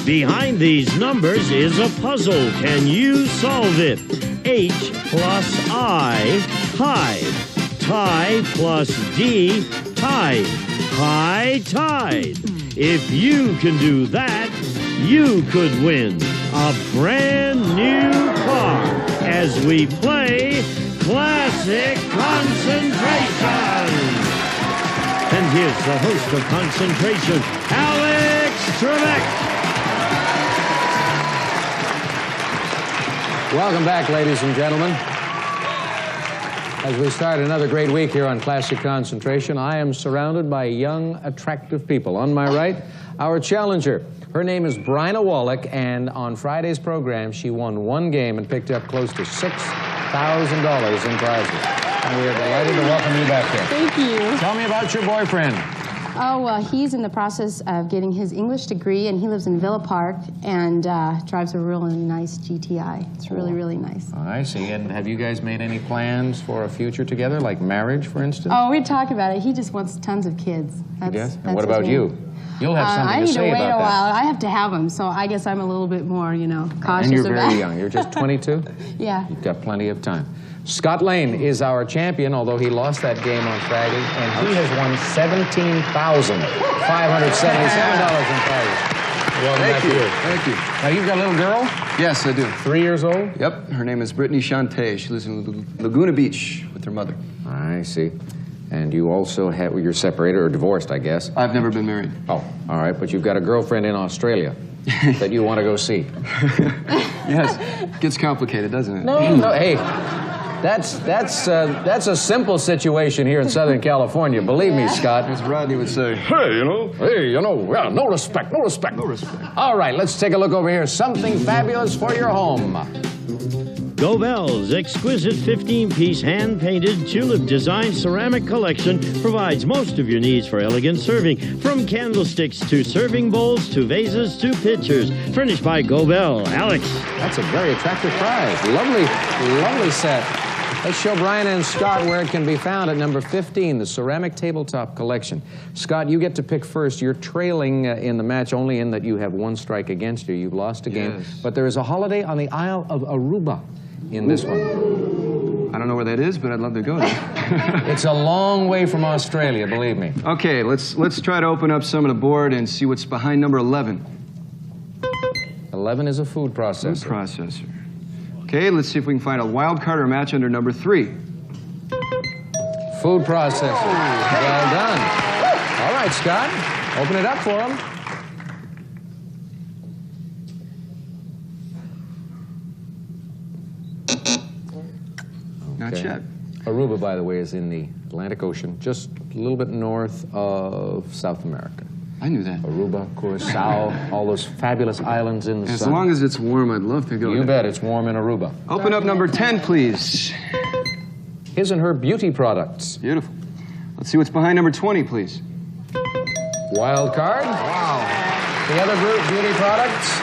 Behind these numbers is a puzzle. Can you solve it? H plus I, hide. Tie plus D, tide. High tide. If you can do that, you could win a brand new car as we play Classic Concentration. And here's the host of Concentration, Alex Cymraeg. Welcome back, ladies and gentlemen. As we start another great week here on Classic Concentration, I am surrounded by young, attractive people. On my right, our challenger. Her name is Bryna Wallach, and on Friday's program, she won one game and picked up close to $6,000 in prizes. And we are delighted to welcome you back here. Thank you. Tell me about your boyfriend. Oh, well, he's in the process of getting his English degree, and he lives in Villa Park and drives a really nice GTI. It's really, really nice. Oh, I see. And have you guys made any plans for a future together, like marriage, for instance? Oh, we talk about it. He just wants tons of kids. Yes? And what about you? You'll have something to say about that. I need to wait a while. I have to have them, so I guess I'm a little bit more, you know, cautious. And you're very young. You're just 22? Yeah. You've got plenty of time. Scott Lane is our champion, although he lost that game on Friday, and he has won $17,577 in prizes. Well, Thank you. Thank you. Now, you've got a little girl? Yes, I do. 3 years old? Yep. Her name is Brittany Shante. She lives in Laguna Beach with her mother. I see. And you also have, you're separated or divorced, I guess. I've never been married. Oh, all right. But you've got a girlfriend in Australia that you want to go see. Yes. It gets complicated, doesn't it? No, hey. That's a simple situation here in Southern California. Believe me, Scott. As Rodney would say. Hey, yeah, no respect. No respect. All right, let's take a look over here. Something fabulous for your home. Gobel's exquisite 15-piece hand-painted tulip-designed ceramic collection provides most of your needs for elegant serving, from candlesticks to serving bowls to vases to pitchers. Furnished by Gobel. Alex. That's a very attractive prize. Lovely, lovely set. Let's show Brian and Scott where it can be found at number 15, the Ceramic Tabletop Collection. Scott, you get to pick first. You're trailing in the match only in that you have one strike against you. You've lost a game. Yes. But there is a holiday on the Isle of Aruba in this one. I don't know where that is, but I'd love to go there. It's a long way from Australia, believe me. Okay, let's try to open up some of the board and see what's behind number 11. 11 is a food processor. Food processor. Okay, let's see if we can find a wild card or match under number 3. Food processor. Well done. All right, Scott. Open it up for him. Not yet. Aruba, by the way, is in the Atlantic Ocean, just a little bit north of South America. I knew that. Aruba, Curacao, all those fabulous islands in the sun. As long as it's warm, I'd love to go You there. bet, it's warm in Aruba. Open up number 10, please. His and her beauty products. Beautiful. Let's see what's behind number 20, please. Wild card. Wow. The other group, beauty products.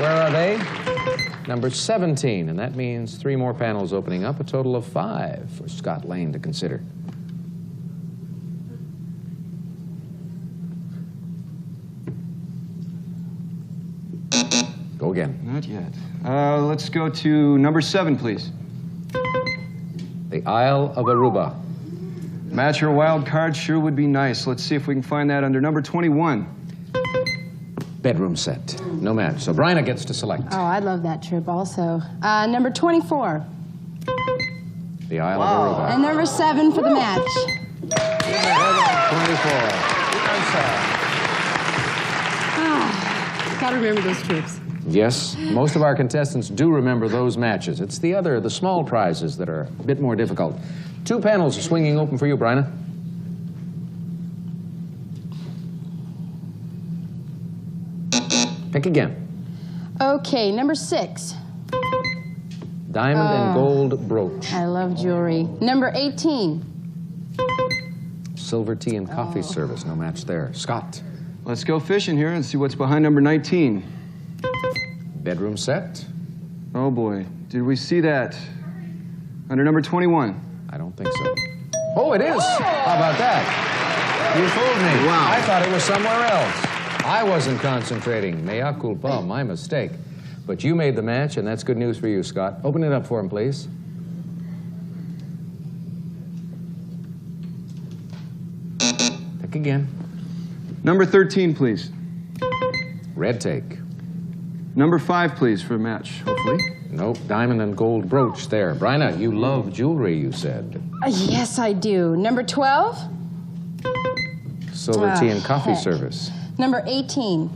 Where are they? Number 17, and that means 3 more panels opening up, a total of 5 for Scott Lane to consider. Go again. Not yet. Let's go to number 7, please. The Isle of Aruba. Match or wild card sure would be nice. Let's see if we can find that under number 21. Bedroom set. No match. So Bryna gets to select. Oh, I love that trip also. Number 24. The Isle of Aruba. And number 7 for the match. 24. Gotta remember those trips. Yes, most of our contestants do remember those matches. It's the small prizes that are a bit more difficult. 2 panels are swinging open for you, Bryna. Pick again. Okay, number 6. Diamond and gold brooch. I love jewelry. Number 18. Silver tea and coffee service. No match there. Scott. Let's go fishing here and see what's behind number 19. Bedroom set. Oh boy, did we see that? Under number 21. I don't think so. Oh, it is. How about that? You fooled me. Wow. I thought it was somewhere else. I wasn't concentrating. Mea culpa, my mistake. But you made the match, and that's good news for you, Scott. Open it up for him, please. Pick again. Number 13, please. Red take. Number 5, please, for a match, hopefully. Nope, diamond and gold brooch there. Bryna, you love jewelry, you said. Yes, I do. Number 12? Silver tea and coffee service. Number 18.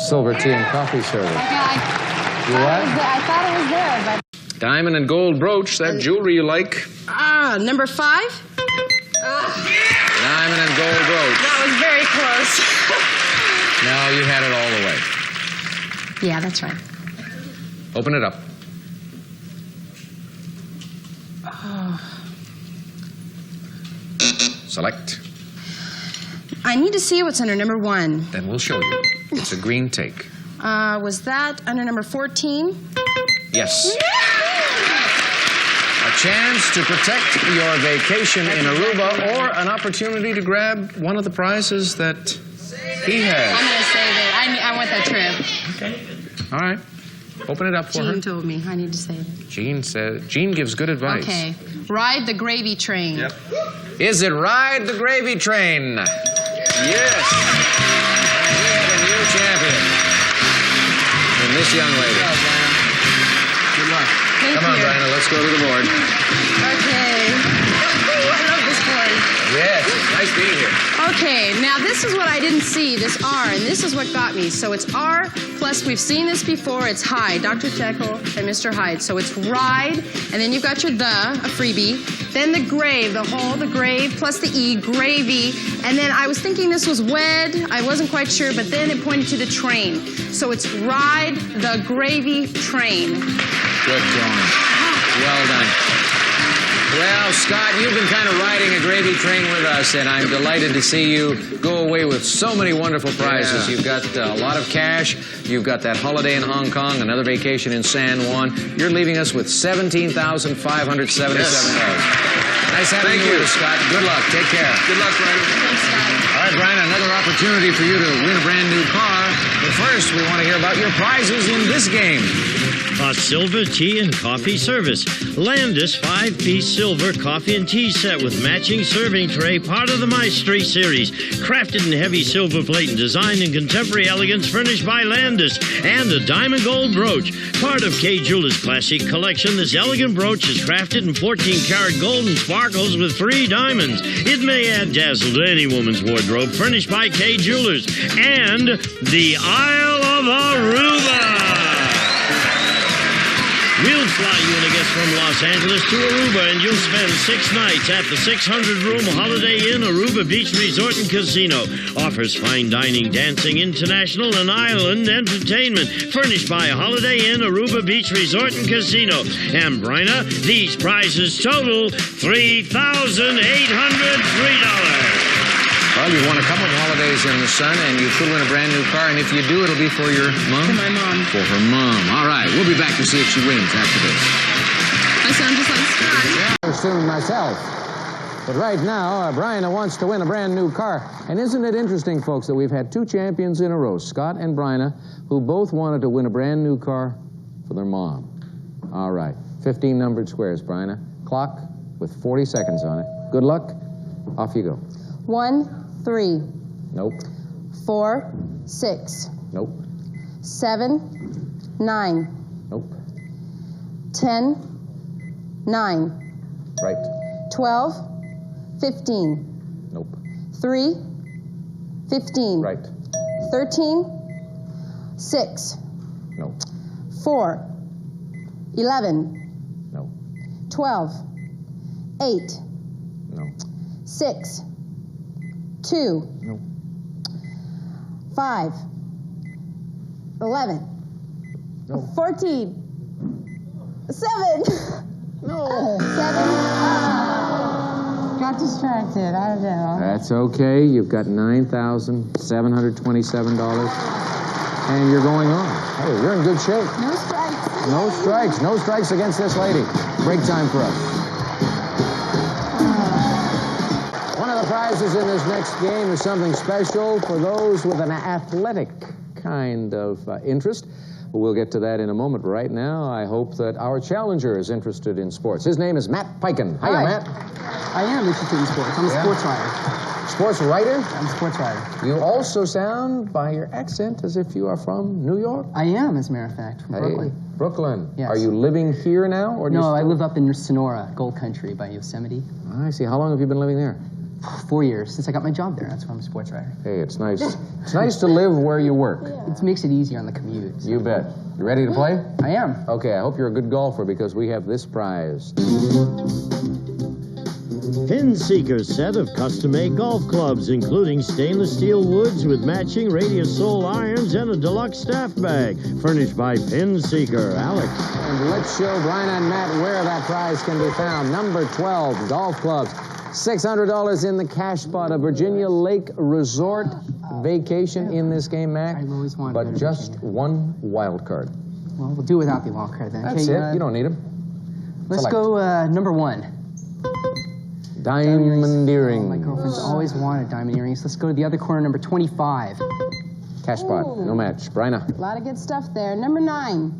Silver tea and coffee service. You what? I thought it was there, but... Diamond and gold brooch, that jewelry you like. Number 5? Diamond and gold brooch. That was very close. No, you had it all the way. Yeah, that's right. Open it up. Select. I need to see what's under number 1. Then we'll show you. It's a green take. Was that under number 14? Yes. A chance to protect your vacation in Aruba or an opportunity to grab one of the prizes that he has. I'm going to save it. I want that trip. Okay. All right. Open it up for her. Jean told me I need to save it. Jean gives good advice. Okay. Ride the gravy train. Yep. Is it ride the gravy train? Yes. We have a new champion. And this young lady. Good luck. Thank Come on, you. Bryna, let's go to the board. Okay. I love this board. Yes, nice being here. Okay, now this is what I didn't see, this R, and this is what got me. So it's R plus, we've seen this before, it's Hyde, Dr. Jekyll and Mr. Hyde. So it's ride, and then you've got your a freebie, then the grave, the whole, the grave, plus the E, gravy, and then I was thinking this was wed, I wasn't quite sure, but then it pointed to the train. So it's ride the gravy train. Good going. Well done. Well, Scott, you've been kind of riding a gravy train with us, and I'm delighted to see you go away with so many wonderful prizes. Yeah. You've got a lot of cash. You've got that holiday in Hong Kong, another vacation in San Juan. You're leaving us with $17,577. Yes. Nice having you with us, Scott. Good luck. Take care. Good luck, Ryder. Thanks, Scott. All right, Brian, another opportunity for you to win a brand new car. But first, we want to hear about your prizes in this game. A silver tea and coffee service. Landis 5-piece silver coffee and tea set with matching serving tray, part of the Maestri series. Crafted in heavy silver plate and designed in contemporary elegance, furnished by Landis. And a diamond gold brooch. Part of Kay Jewelers' classic collection, this elegant brooch is crafted in 14-karat gold and sparkles with 3 diamonds. It may add dazzle to any woman's wardrobe, furnished by Kay Jewelers. And the Isle of Aruba. We'll fly you and a guest from Los Angeles to Aruba, and you'll spend 6 nights at the 600-room Holiday Inn Aruba Beach Resort and Casino. Offers fine dining, dancing, international, and island entertainment. Furnished by Holiday Inn Aruba Beach Resort and Casino. And Bryna, these prizes total $3,803. Well, you won a couple of holidays in the sun, and you could win a brand new car, and if you do, it'll be for your mom? For my mom. For her mom. All right, we'll be back to see if she wins after this. I sound just like Scott. Soon myself. But right now, Bryna wants to win a brand new car. And isn't it interesting, folks, that we've had 2 champions in a row, Scott and Bryna, who both wanted to win a brand new car for their mom. All right, 15 numbered squares, Bryna. Clock with 40 seconds on it. Good luck. Off you go. 1, 3, Nope. 4, 6, Nope. 7, 9, Nope. 10, 9, Right. 12, 15, Nope. 3, 15, Right. 13, 6, Nope. 4, 11, No. 12, 8, No. 6, 2, No. 5, 11, No. 14, 7. No. 7. Got distracted. I don't know. That's okay. You've got $9,727. And you're going on. Hey, you're in good shape. No strikes. No strikes. No strikes against this lady. Break time for us. One of the our prizes in this next game is something special for those with an athletic kind of interest. We'll get to that in a moment. Right now, I hope that our challenger is interested in sports. His name is Matt Piken. Hiya, Hi. Matt. I am interested in sports. I'm a sports writer. Sports writer? I'm a sports writer. You also sound, by your accent, as if you are from New York. I am, as a matter of fact, from Brooklyn. Brooklyn. Yes. Are you living here now? Or do No, you I live up in Sonora, Gold Country, by Yosemite. I see. How long have you been living there? 4 years, since I got my job there. That's why I'm a sports writer. Hey, it's nice. It's nice to live where you work. It makes it easier on the commute. So. You bet. You ready to play? I am. Okay, I hope you're a good golfer because we have this prize. Pin Seeker set of custom-made golf clubs, including stainless steel woods with matching Radius Soul irons and a deluxe staff bag, furnished by Pin Seeker. Alex. And let's show Brian and Matt where that prize can be found. Number 12, golf clubs. $600 in the cash pot. A Virginia Lake Resort vacation in this game, Mac. I've always wanted But to go to just Virginia. one wild card. Well, we'll do without the wild card then. That's okay, it. You don't need them. Let's Select. go number 1. Diamond earrings. Oh, my girlfriend's always wanted diamond earrings. Let's go to the other corner, number 25. Cash pot. No match. Bryna. A lot of good stuff there. Number 9.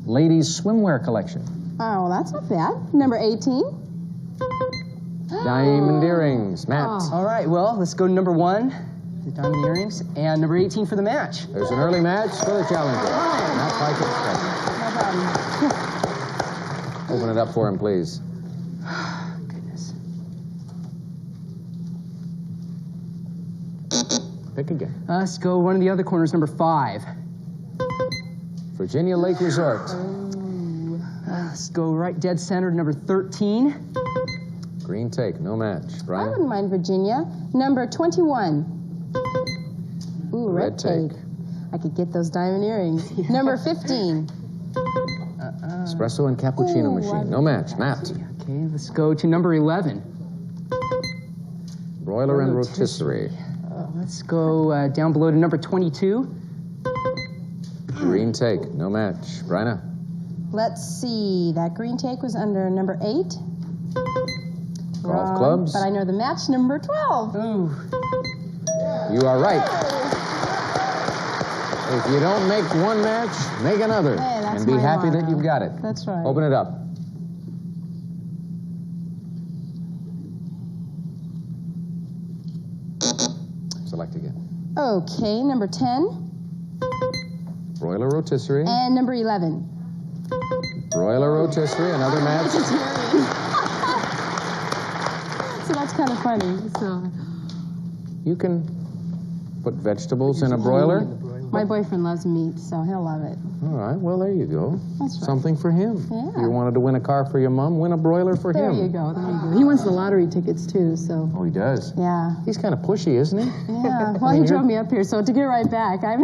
Ladies swimwear collection. Oh, well, that's not bad. Number 18. Diamond earrings. Matt. All right, well, let's go to number 1, the diamond earrings, and number 18 for the match. There's an early match for the challenger. Matt Piken. No problem. Open it up for him, please. Goodness. Pick again. Let's go one of the other corners, number 5. Virginia Lake Resort. Let's go right dead center, number 13. Green take. No match. I Brian. wouldn't mind Virginia. Number 21. Ooh, red take. tape. I could get those diamond earrings. Number 15. Espresso and cappuccino Ooh, machine. No match. Matt. Okay, let's go to number 11. Broiler and rotisserie. Let's go down below to number 22. Green take. No match. Bryna. Let's see. That green take was under number 8. Golf clubs. But I know the match, number 12. Ooh. You are right. If you don't make one match, make another. Hey, that's and be my happy motto. that you've got it. That's right. Open it up. Select again. Okay, number 10. Broiler rotisserie. And number 11. Broiler rotisserie. Another match. So that's kind of funny. So You can put vegetables in a broiler. my boyfriend loves meat, so he'll love it. All right, well, there you go. That's right. Something for him. Yeah. You wanted to win a car for your mom, win a broiler for There him. you go. There you go. He wins the lottery tickets too, so Oh, he does? yeah. He's kind of pushy, isn't he? Yeah. Well, he drove me up here, so to get right back, I'm.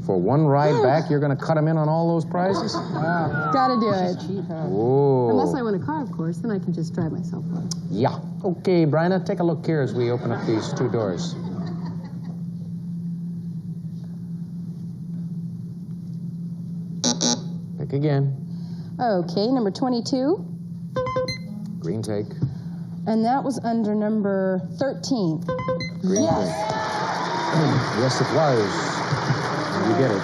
For one ride back, you're going to cut him in on all those prizes? Gotta do it. Whoa. Unless I win a car, of course, then I can just drive myself home. Yeah. Okay, Bryna, take a look here as we open up these two doors. Pick again. Okay, number 22. Green take. And that was under number 13. Green take. Yes, it was. You get it.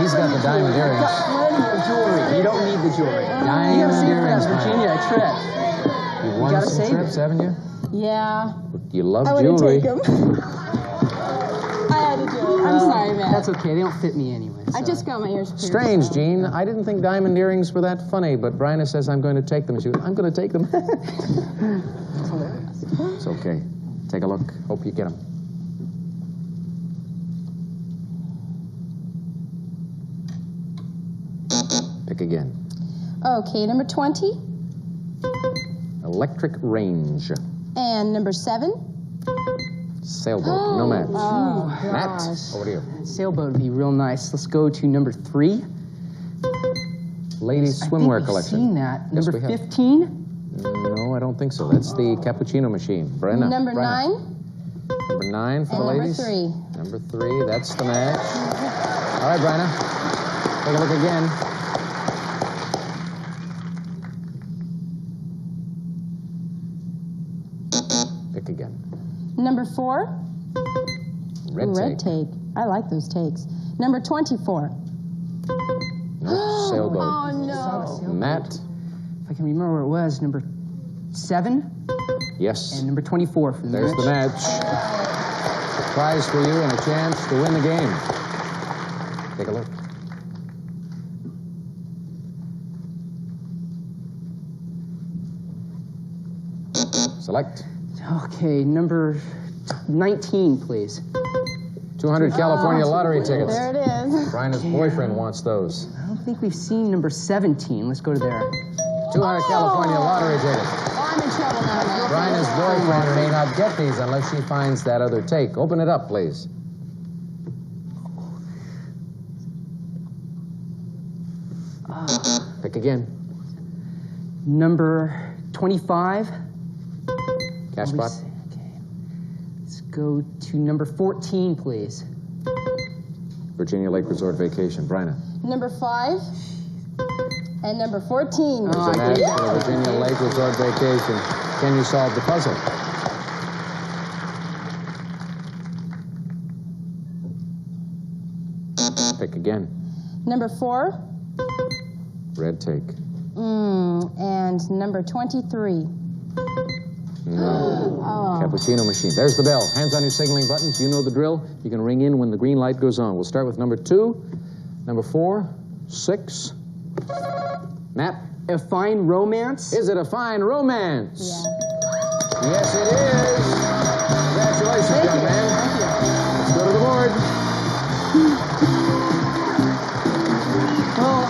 He's got the diamond earrings. Plenty of jewelry. You don't need the jewelry. Diamond You gotta save for earrings, that man. Virginia trip. You've won gotta some save trips, it. haven't you? Yeah. You love I wouldn't jewelry. take them. I had to do it. I'm sorry, man. That's okay. They don't fit me anyway. I so. just got my ears pierced. Strange, so. Gene. I didn't think diamond earrings were that funny, but Bryna says I'm going to take them. She goes, I'm going to take them. It's okay. Take a look. Hope you get them. Pick again. Okay, number 20. Electric range. And number 7. Sailboat. No match. Oh, Matt, gosh. over to you. Sailboat would be real nice. Let's go to number 3. Ladies I swimwear think collection. We've seen that. Yes, Number we have. 15. No, I don't think so. That's the cappuccino machine. Brenna. Number Brenna. 9. Number 9 for And the number ladies. 3. Number 3, that's the match. All right, Bryna. Take a look again. again. Number 4. Red take. take. I like those takes. Number 24. No, sailboat. Oh, no. Matt? If I can remember where it was, number 7 Yes. and number 24 for the There's the match. A prize for you and a chance to win the game. Take a look. Select. Okay, number 19, please. 200 California lottery tickets. There it is. Bryna's boyfriend wants those. I don't think we've seen number 17. Let's go to there. 200 California lottery tickets. Oh, I'm in trouble now. Bryna's boyfriend may not get these unless she finds that other take. Open it up, please. Pick again. Number 25. Cash spot. Okay. Let's go to number 14, please. Virginia Lake Resort Vacation. Bryna. Number 5 and number 14. There's a match for the Virginia Lake Resort Vacation. Can you solve the puzzle? Pick again. Number 4. Red take. And number 23. No. Cappuccino machine. There's the bell. Hands on your signaling buttons. You know the drill. You can ring in when the green light goes on. We'll start with number 2, number 4, 6. Matt? A Fine Romance. Is it a fine romance? Yeah. Yes, it is. Congratulations, young man. Let's go to the board. Well,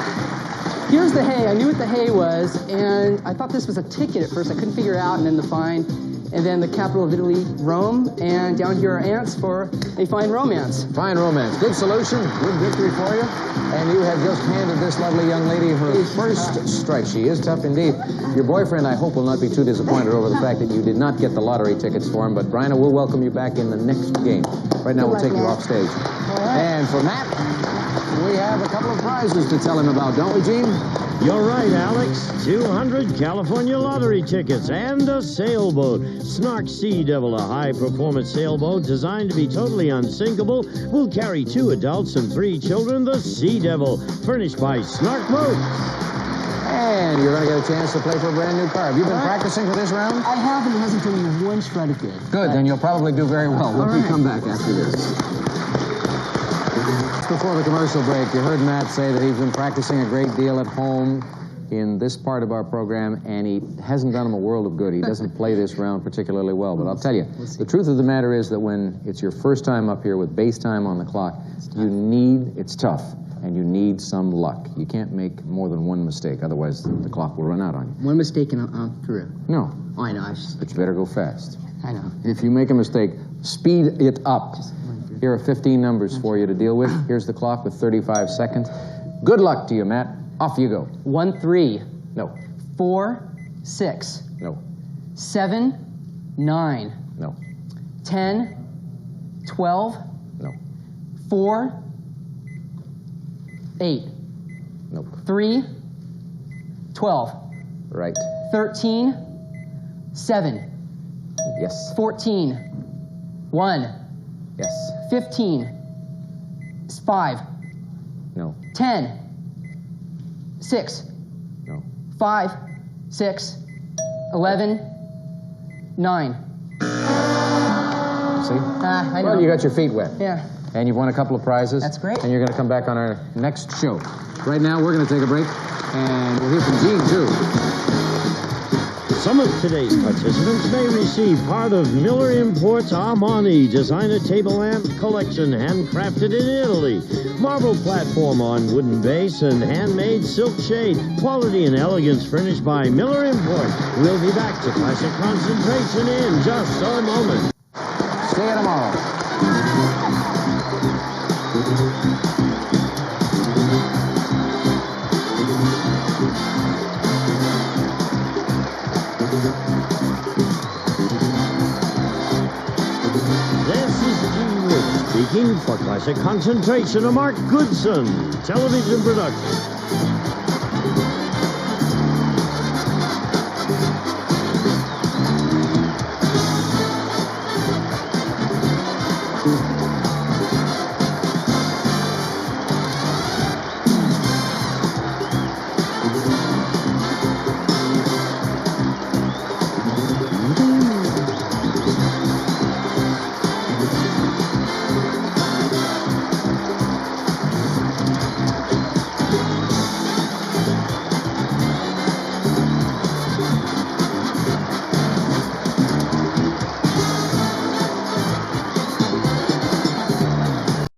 here's the hay. I knew what the hay was, and I thought this was a ticket at first. I couldn't figure it out, and then the fine, and then the capital of Italy, Rome, and down here are ants for A Fine Romance. Fine romance. Good solution. Good victory for you. And you have just handed this lovely young lady her first strike. She is tough indeed. Your boyfriend, I hope, will not be too disappointed over the fact that you did not get the lottery tickets for him, but Bryna, we'll welcome you back in the next game. Right now, we'll take you off stage. And for Matt, we have a couple of prizes to tell him about, don't we, Gene? You're right, Alex. 200 California lottery tickets and a sailboat. Snark Sea Devil, a high-performance sailboat designed to be totally unsinkable, will carry 2 adults and 3 children. The Sea Devil, furnished by Snark Boats. And you're going to get a chance to play for a brand new car. Have you been practicing for this round? I haven't. It hasn't done me one shred of good. Good, then you'll probably do very well. We'll come back after this. Before the commercial break, you heard Matt say that he's been practicing a great deal at home in this part of our program, and he hasn't done him a world of good. He doesn't play this round particularly well, but I'll tell you, the truth of the matter is that when it's your first time up here with base time on the clock, it's tough, and you need some luck. You can't make more than one mistake, otherwise the clock will run out on you. One mistake and I'm through. No. Oh, I know. But you better go fast. I know. If you make a mistake, speed it up. Here are 15 numbers for you to deal with. Here's the clock with 35 seconds. Good luck to you, Matt. Off you go. 1, 3. No. 4, 6. No. 7, 9. No. 10, 12. No. 4, 8. Nope. 3, 12. Right. 13, 7. Yes. 14, 1. Yes. 15, 5. No. 10, 6. No. 5, 6, 11, 9. See? I know. Well, you got your feet wet. Yeah. And you've won a couple of prizes. That's great. And you're going to come back on our next show. Right now, we're going to take a break. And we'll hear from Gene, too. Some of today's participants may receive part of Miller Imports Armani designer table lamp collection, handcrafted in Italy. Marble platform on wooden base and handmade silk shade. Quality and elegance furnished by Miller Import. We'll be back to Classic Concentration in just a moment. See you tomorrow. Speaking for Classic Concentration, a Mark Goodson television production.